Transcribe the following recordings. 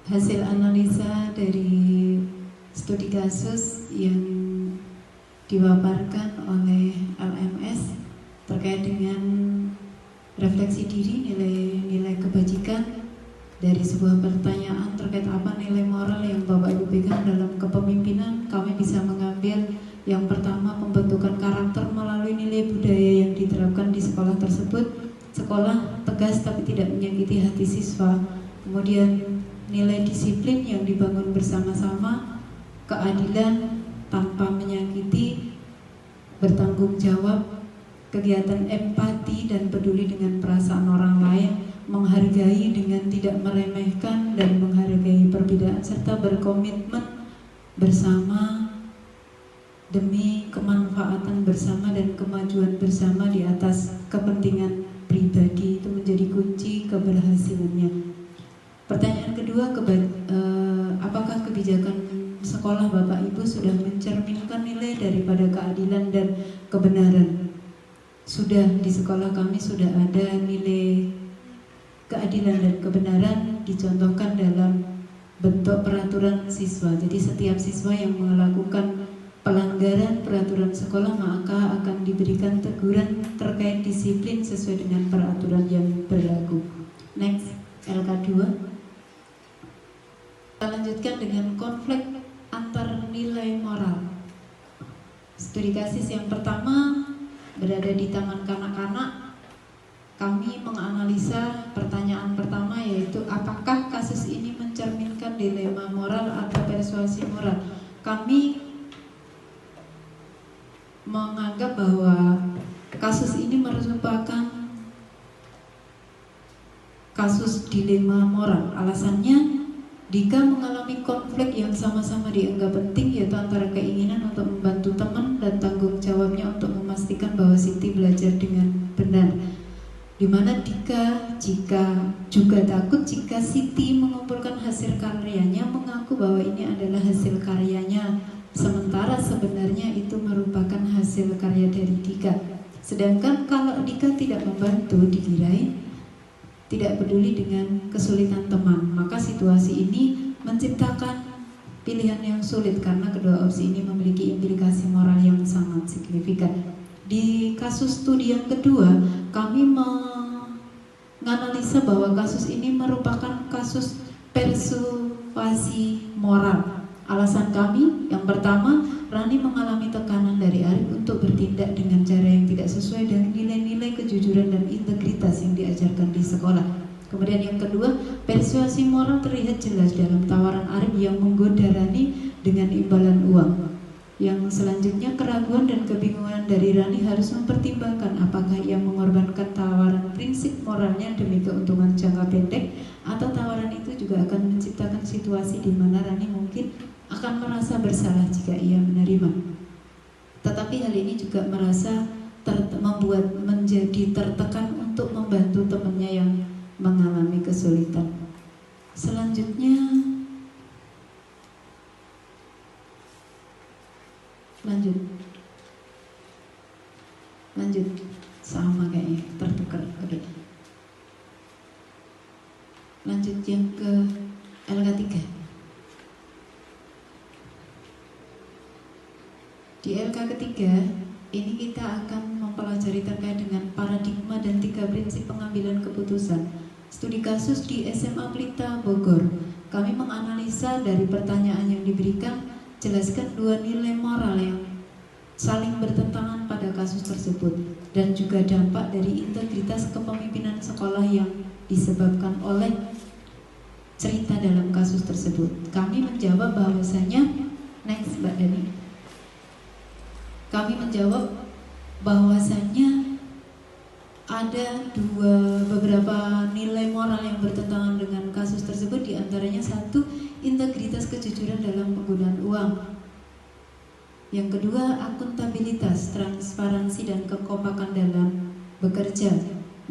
hasil analisa dari studi kasus yang dipaparkan oleh LMS terkait dengan refleksi diri, nilai-nilai kebajikan dari sebuah pertanyaan terkait apa nilai moral yang Bapak Ibu pegang dalam kepemimpinan. Kami bisa mengambil yang pertama, pembentukan karakter melalui nilai budaya yang diterapkan di sekolah tersebut. Sekolah tegas tapi tidak menyakiti hati siswa. Kemudian nilai disiplin yang dibangun bersama-sama, keadilan tanpa menyakiti, bertanggung jawab, kegiatan empati dan peduli dengan perasaan orang lain, menghargai dengan tidak meremehkan dan menghargai perbedaan, serta berkomitmen bersama demi kemanfaatan bersama dan kemajuan bersama di atas kepentingan pribadi. Itu menjadi kunci keberhasilannya. Pertanyaan kedua, apakah kebijakan sekolah Bapak Ibu sudah mencerminkan nilai daripada keadilan dan kebenaran? Sudah, di sekolah kami sudah ada nilai keadilan dan kebenaran dicontohkan dalam bentuk peraturan siswa. Jadi setiap siswa yang melakukan pelanggaran peraturan sekolah maka akan diberikan teguran terkait disiplin sesuai dengan peraturan yang berlaku. Next, LK2. Kita lanjutkan dengan konflik antar nilai moral. Studi kasus yang pertama berada di Taman Kanak-Kanak. Kami menganalisa pertanyaan pertama, yaitu apakah kasus ini mencerminkan dilema moral atau persuasi moral. Kami menganggap bahwa kasus ini merupakan kasus dilema moral. Alasannya, Dika mengalami konflik yang sama-sama dianggap penting, yaitu antara keinginan untuk membantu teman dan tanggung jawabnya untuk memastikan bahwa Siti belajar dengan benar. Dimana Dika juga takut jika Siti mengumpulkan hasil karyanya, mengaku bahwa ini adalah hasil karyanya, sementara sebenarnya itu merupakan hasil karya dari Dika. Sedangkan kalau Dika tidak membantu, dikirain tidak peduli dengan kesulitan teman, maka situasi ini menciptakan pilihan yang sulit karena kedua opsi ini memiliki implikasi moral yang sangat signifikan. Di kasus studi yang kedua, kami menganalisa bahwa kasus ini merupakan kasus persuasi moral. Alasan kami, yang pertama, Rani mengalami tekanan dari Arif untuk bertindak dengan cara yang tidak sesuai dengan nilai-nilai kejujuran dan integritas yang diajarkan di sekolah. Kemudian yang kedua, persuasi moral terlihat jelas dalam tawaran Arif yang menggoda Rani dengan imbalan uang. Yang selanjutnya, keraguan dan kebingungan dari Rani harus mempertimbangkan apakah ia mengorbankan tawaran prinsip moralnya demi keuntungan jangka pendek, atau tawaran itu juga akan menciptakan situasi di mana Rani mungkin akan merasa bersalah jika ia menerima. Tetapi hal ini juga membuat menjadi tertekan untuk membantu temannya yang mengalami kesulitan. Selanjutnya, lanjut sama kayaknya tertukar. Oke. Lanjut yang ke LK3. Di LK ketiga, ini kita akan mempelajari terkait dengan paradigma dan 3 prinsip pengambilan keputusan. Studi kasus di SMA Pelita, Bogor. Kami menganalisa dari pertanyaan yang diberikan, jelaskan 2 nilai moral yang saling bertentangan pada kasus tersebut, dan juga dampak dari integritas kepemimpinan sekolah yang disebabkan oleh cerita dalam kasus tersebut. Kami menjawab bahwasanya, next Mbak Dani. Kami menjawab bahwasanya ada beberapa nilai moral yang bertentangan dengan kasus tersebut, diantaranya 1, integritas kejujuran dalam penggunaan uang. Yang kedua, akuntabilitas, transparansi dan kekompakan dalam bekerja.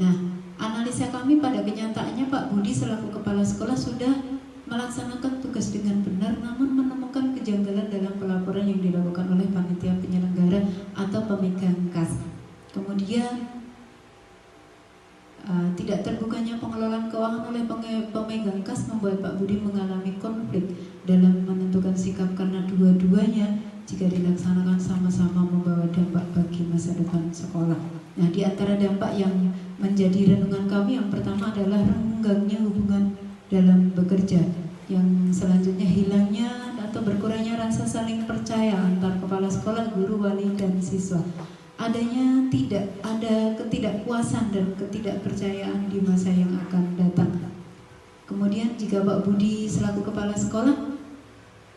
Nah, analisa kami pada kenyataannya Pak Budi selaku kepala sekolah sudah melaksanakan tugas dengan benar, namun menemukan kejanggalan dalam pelaporan yang dilakukan oleh panitia penyelenggara atau pemegang kas. Kemudian tidak terbukanya pengelolaan laporan keuangan oleh pemegang kas membuat Pak Budi mengalami konflik dalam menentukan sikap karena dua-duanya jika dilaksanakan sama-sama membawa dampak bagi masa depan sekolah. Nah, di antara dampak yang menjadi renungan kami yang pertama adalah renggangnya hubungan dalam bekerja, yang selanjutnya hilangnya atau berkurangnya rasa saling percaya antar kepala sekolah, guru, wali, dan siswa. Adanya tidak ada ketidakpuasan dan ketidakpercayaan di masa yang akan datang. Kemudian jika Pak Budi selaku kepala sekolah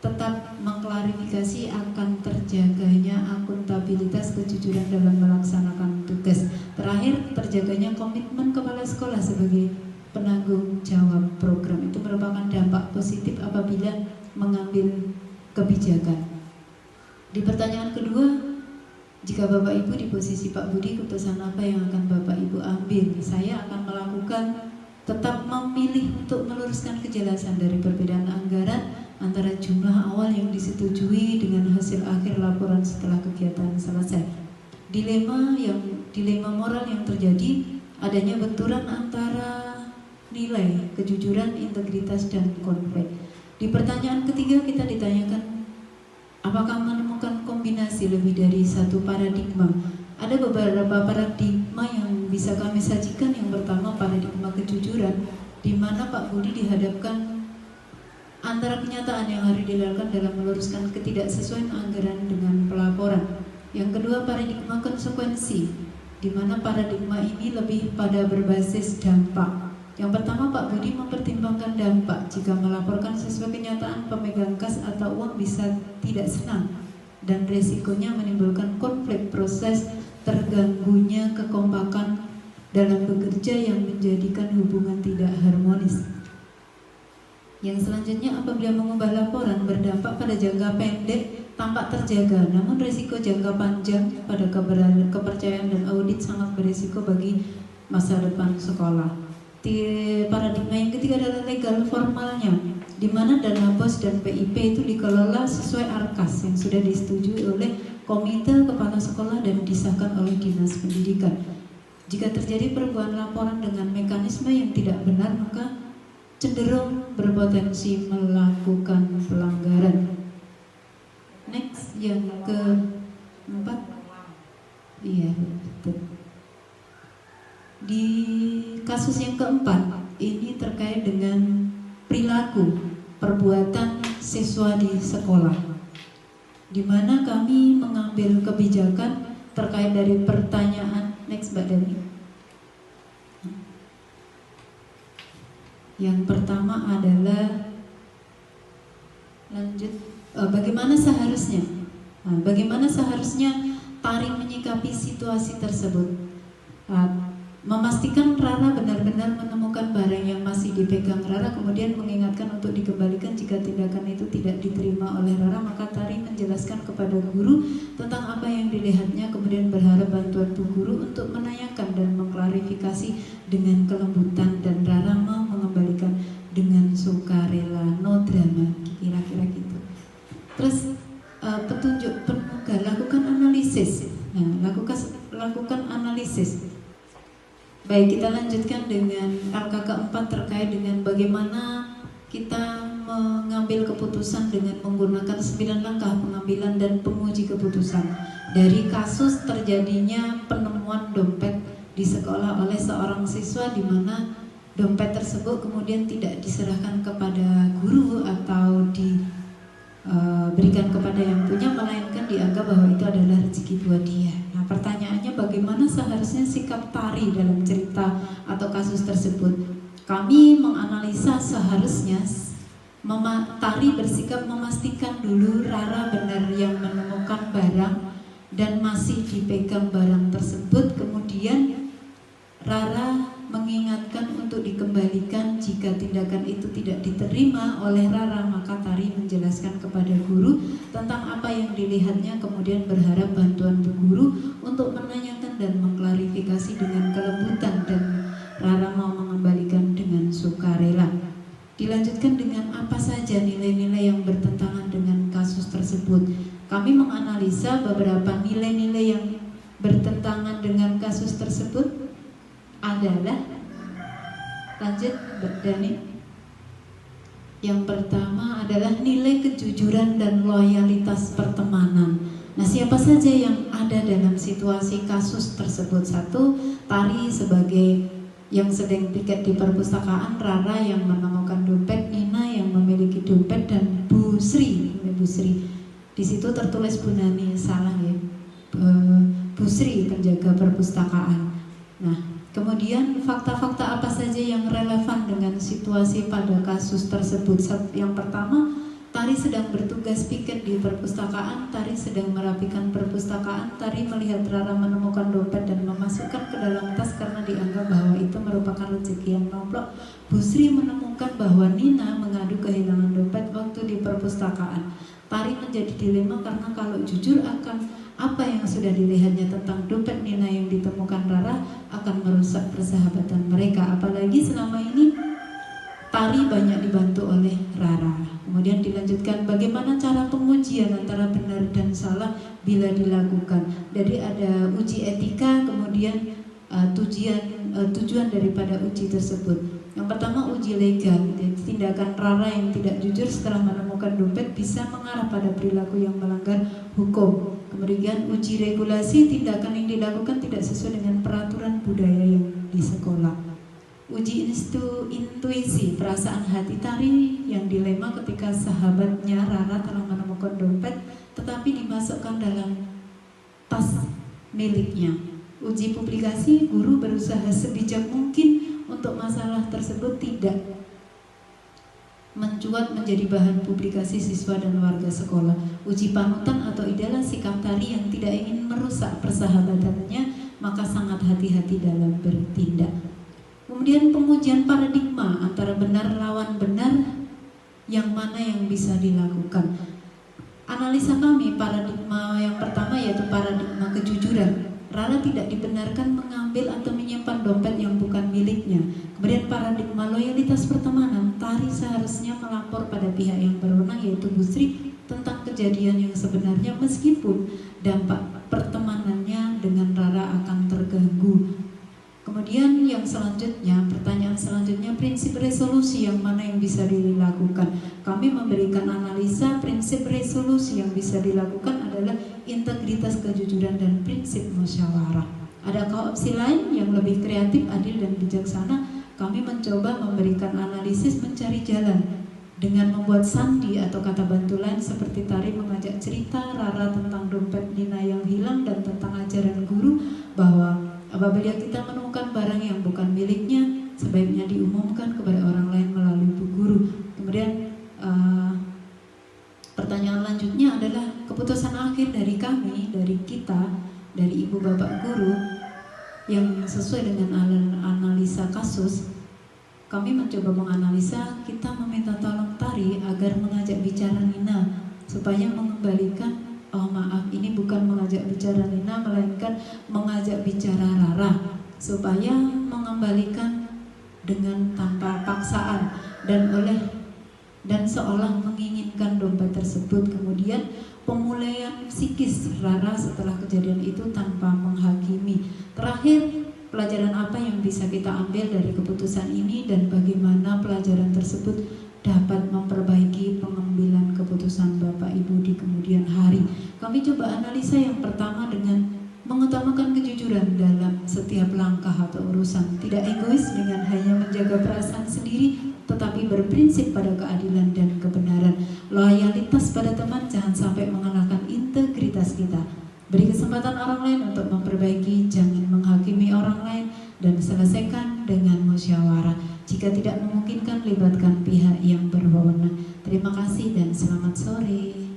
tetap mengklarifikasi akan terjaganya akuntabilitas kejujuran dalam melaksanakan tugas. Terakhir, terjaganya komitmen kepala sekolah sebagai penanggung jawab program. Itu merupakan dampak positif apabila mengambil kebijakan. Di pertanyaan kedua, jika Bapak Ibu di posisi Pak Budi, keputusan apa yang akan Bapak Ibu ambil? Saya akan melakukan tetap memilih untuk meluruskan kejelasan dari perbedaan anggaran antara jumlah awal yang disetujui dengan hasil akhir laporan setelah kegiatan selesai. Dilema moral yang terjadi adanya benturan antara nilai, kejujuran, integritas, dan konflik. Di pertanyaan ketiga kita ditanyakan, apakah menemukan kombinasi lebih dari satu paradigma? Ada beberapa paradigma yang bisa kami sajikan. Yang pertama, paradigma kejujuran, di mana Pak Budi dihadapkan antara kenyataan yang harus dilakukan dalam meluruskan ketidaksesuaian anggaran dengan pelaporan. Yang kedua, paradigma konsekuensi, di mana paradigma ini lebih pada berbasis dampak. Yang pertama, Pak Budi mempertimbangkan dampak. Jika melaporkan sesuai kenyataan, pemegang kas atau uang bisa tidak senang dan resikonya menimbulkan konflik, proses terganggunya kekompakan dalam bekerja yang menjadikan hubungan tidak harmonis. Yang selanjutnya, apabila mengubah laporan berdampak pada jangka pendek tampak terjaga, namun risiko jangka panjang pada kepercayaan dan audit sangat berisiko bagi masa depan sekolah. Paradigma yang ketiga adalah legal formalnya, di mana dana BOS dan PIP itu dikelola sesuai ARKAS yang sudah disetujui oleh komite kepala sekolah dan disahkan oleh Dinas Pendidikan. Jika terjadi perubahan laporan dengan mekanisme yang tidak benar, maka cenderung berpotensi melakukan pelanggaran. Next, yang keempat, iya betul. Di kasus yang keempat, ini terkait dengan perilaku perbuatan siswa di sekolah, di mana kami mengambil kebijakan terkait dari pertanyaan. Next, Mbak Dani. Yang pertama adalah bagaimana seharusnya Tari menyikapi situasi tersebut. Memastikan Rara benar-benar menemukan barang yang masih dipegang Rara, kemudian mengingatkan untuk dikembalikan. Jika tindakan itu tidak diterima oleh Rara, maka Tari menjelaskan kepada guru tentang apa yang dilihatnya, kemudian berharap bantuan Bu Guru untuk menanyakan dan mengklarifikasi dengan kelembutan, dan Rara mau mengembalikan dengan sukarela, no drama, kira-kira gitu. Terus petunjuk pemuka, lakukan analisis. Nah, lakukan analisis. Baik, kita lanjutkan dengan angka keempat terkait dengan bagaimana kita mengambil keputusan dengan menggunakan 9 langkah pengambilan dan penguji keputusan dari kasus terjadinya penemuan dompet di sekolah oleh seorang siswa, di mana dompet tersebut kemudian tidak diserahkan kepada guru atau diberikan kepada yang punya, melainkan dianggap bahwa itu adalah rezeki buat dia. Nah, pertanyaannya, bagaimana seharusnya sikap Tari dalam cerita atau kasus tersebut? Kami menganalisa seharusnya Tari bersikap memastikan dulu Rara benar yang menemukan barang dan masih dipegang barang tersebut. Kemudian Rara mengingatkan untuk dikembalikan. Jika tindakan itu tidak diterima oleh Rara, maka Tari menjelaskan kepada guru tentang apa yang dilihatnya, kemudian berharap bantuan Bu Guru untuk menanyakan dan mengklarifikasi dengan kelembutan, dan Rara mau mengembalikan dengan sukarela. Dilanjutkan dengan apa saja nilai-nilai yang bertentangan dengan kasus tersebut. Kami menganalisa beberapa nilai-nilai yang bertentangan dengan kasus tersebut adalah Lanjut, Mbak Dani. Yang pertama adalah nilai kejujuran dan loyalitas pertemanan. Nah, siapa saja yang ada dalam situasi kasus tersebut? Satu, Tari sebagai yang sedang piket di perpustakaan, Rara yang menemukan dompet, Nina yang memiliki dompet, dan Bu Sri. Di situ tertulis Bu Nani, salah ya. Bu Sri penjaga perpustakaan. Nah, kemudian fakta-fakta apa saja yang relevan dengan situasi pada kasus tersebut? Yang pertama, Tari sedang bertugas piket di perpustakaan, Tari sedang merapikan perpustakaan, Tari melihat Rara menemukan dompet dan memasukkan ke dalam tas karena dianggap bahwa itu merupakan rezeki yang nomplok. Bu Sri menemukan bahwa Nina mengadu kehilangan dompet waktu di perpustakaan. Tari menjadi dilema karena kalau jujur akan apa yang sudah dilihatnya tentang dompet Nina yang ditemukan Rara akan merusak persahabatan mereka. Apalagi selama ini Tari banyak dibantu oleh Rara. Kemudian dilanjutkan bagaimana cara pengujian antara benar dan salah bila dilakukan. Jadi ada uji etika, kemudian tujuan daripada uji tersebut. Yang pertama uji legal, tindakan Rara yang tidak jujur setelah menemukan dompet bisa mengarah pada perilaku yang melanggar hukum. Kemudian uji regulasi, tindakan yang dilakukan tidak sesuai dengan peraturan budaya yang di sekolah. Uji intuisi, perasaan hati Tari yang dilema ketika sahabatnya Rara telah menemukan dompet tetapi dimasukkan dalam tas miliknya. Uji publikasi, guru berusaha sebijak mungkin untuk masalah tersebut tidak mencuat menjadi bahan publikasi siswa dan warga sekolah. Uji panutan atau idealah sikap Tari yang tidak ingin merusak persahabatannya, maka sangat hati-hati dalam bertindak. Kemudian pengujian paradigma antara benar lawan benar, yang mana yang bisa dilakukan. Analisa kami, paradigma yang pertama yaitu paradigma kejujuran. Rara tidak dibenarkan mengambil atau menyimpan dompet yang bukan miliknya. Kemudian paradigma loyalitas pertemanan, Tari seharusnya melapor pada pihak yang berwenang yaitu Bu Sri tentang kejadian yang sebenarnya meskipun dampak pertemanannya dengan Rara akan terganggu. Kemudian yang selanjutnya, pertanyaan selanjutnya, prinsip resolusi yang mana yang bisa dilakukan. Kami memberikan analisa prinsip resolusi yang bisa dilakukan adalah integritas, kejujuran, dan prinsip musyawarah. Adakah opsi lain yang lebih kreatif, adil, dan bijaksana? Kami mencoba memberikan analisis mencari jalan dengan membuat sandi atau kata bantu lain seperti Tari mengajak cerita Rara tentang dompet Nina yang hilang dan tentang ajaran guru bahwa apabila kita menemukan barang yang bukan miliknya, sebaiknya diumumkan kepada orang lain melalui bu guru. Kemudian pertanyaan lanjutnya adalah keputusan akhir dari kami, dari kita, dari ibu bapak guru yang sesuai dengan analisa kasus. Kami mencoba menganalisa, kita meminta tolong Tari agar mengajak bicara Nina supaya mengembalikan. Oh maaf, ini bukan mengajak bicara Nina, melainkan mengajak bicara Rara supaya mengembalikan dengan tanpa paksaan dan seolah menginginkan dompet tersebut. Kemudian pemulihan psikis Rara setelah kejadian itu tanpa menghakimi. Terakhir, pelajaran apa yang bisa kita ambil dari keputusan ini dan bagaimana pelajaran tersebut dapat memperbaiki pengambilan keputusan Bapak Ibu di kemudian hari. Kami coba analisa yang pertama dengan mengutamakan kejujuran dalam setiap langkah atau urusan, tidak egois dengan hanya menjaga perasaan sendiri, tetapi berprinsip pada keadilan dan kebenaran. Loyalitas pada teman, jangan sampai mengalahkan integritas kita. Beri kesempatan orang lain untuk memperbaiki, jangan menghakimi orang lain, dan selesaikan dengan musyawarah. Jika tidak memungkinkan, libatkan pihak yang berwenang. Terima kasih dan selamat sore.